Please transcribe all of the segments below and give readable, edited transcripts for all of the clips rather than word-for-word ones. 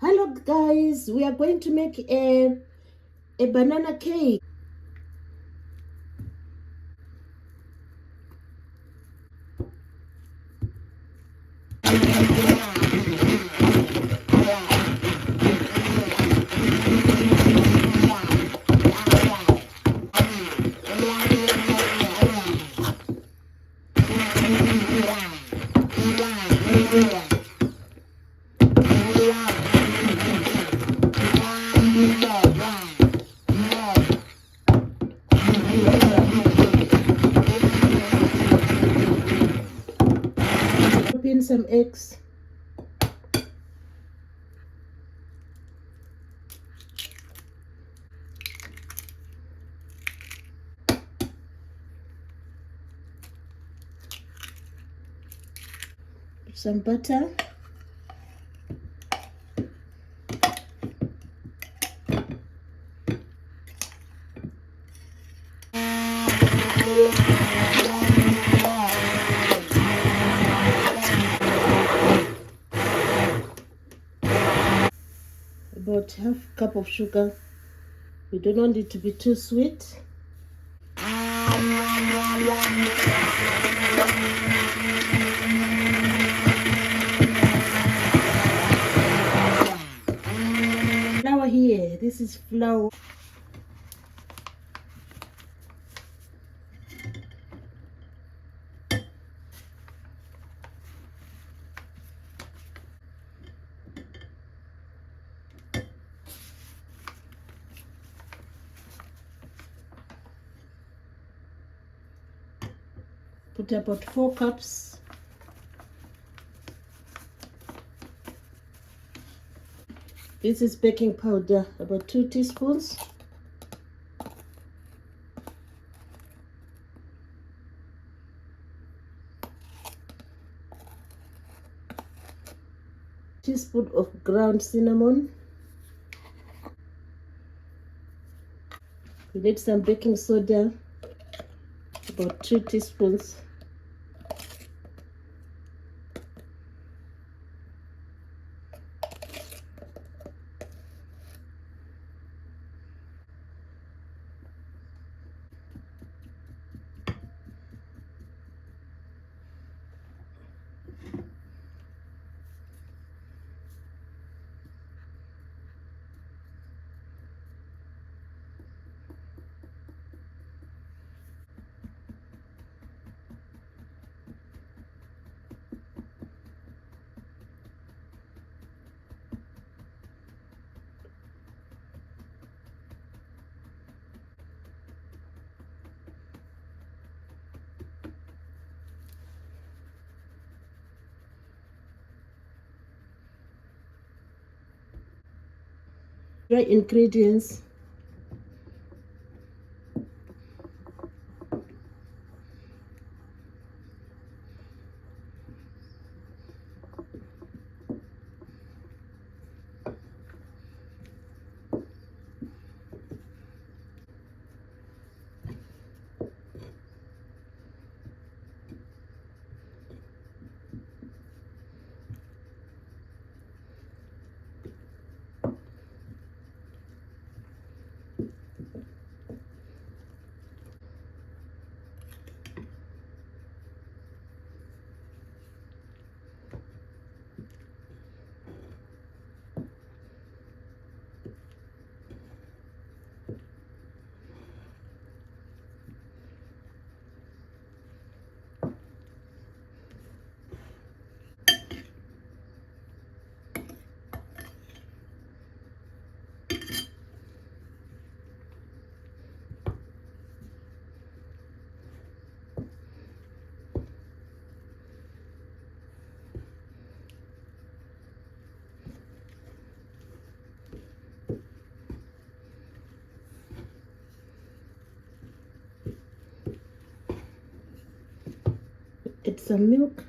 Hello guys, we are going to make a banana cake. Put in some eggs. Put some butter. About half cup of sugar. We don't want it to be too sweet. Flour here. This is flour. Put about 4 cups. This is baking powder, about 2 teaspoons. Teaspoon of ground cinnamon. We need some baking soda, about 2 teaspoons. Dry ingredients. Add some milk.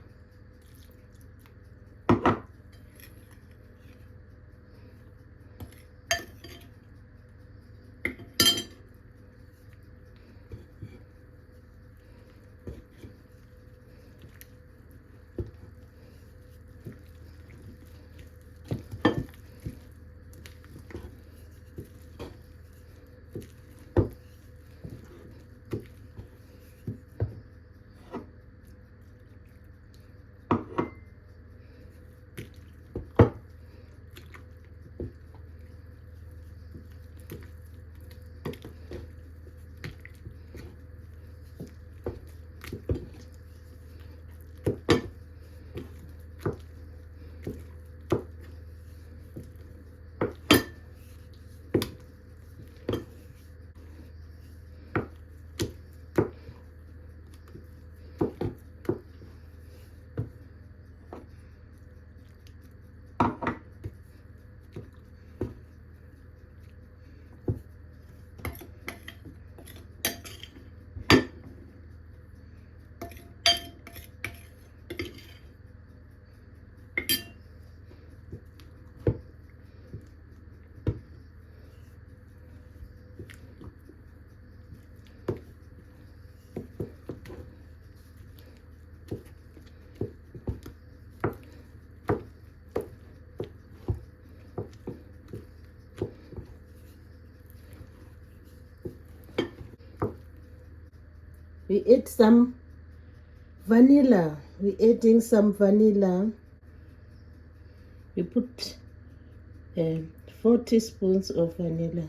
We add some vanilla. We're adding some vanilla. We put 4 teaspoons of vanilla.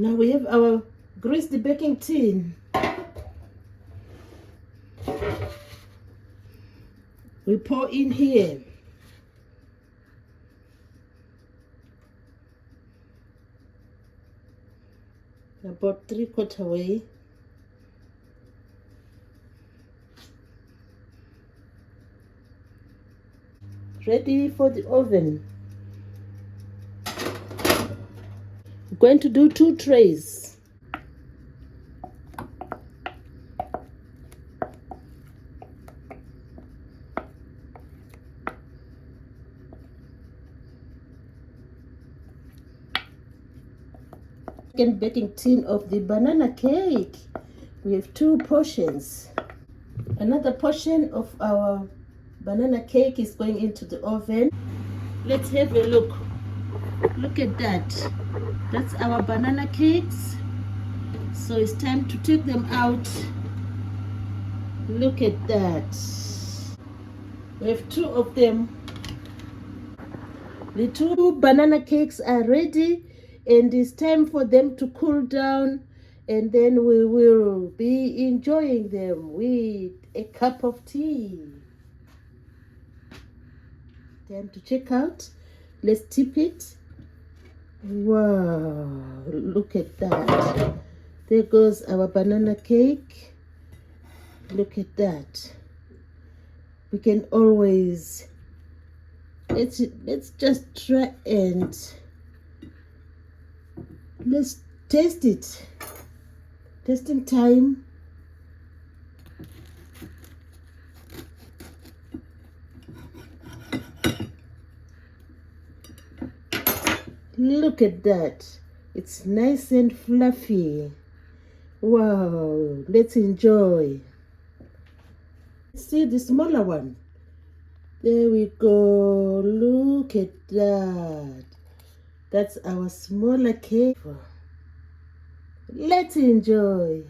Now we have our greased baking tin. We pour in here. About 3/4 way. Ready for the oven. We're going to do 2 trays. Second baking tin of the banana cake. We have 2 portions. Another portion of our banana cake is going into the oven. Let's have a look. Look at that. That's our banana cakes. So it's time to take them out. Look at that. We have 2 of them. The 2 banana cakes are ready, and it's time for them to cool down, and then we will be enjoying them with a cup of tea. Time to check out. Let's tip it. Wow, look at that. There goes our banana cake. Look at that. We can always, let's just try and let's taste it. Tasting time. Look at that. It's nice and fluffy. Wow, let's enjoy. See the smaller one. There we go. Look at that. That's our smaller cake. Let's enjoy.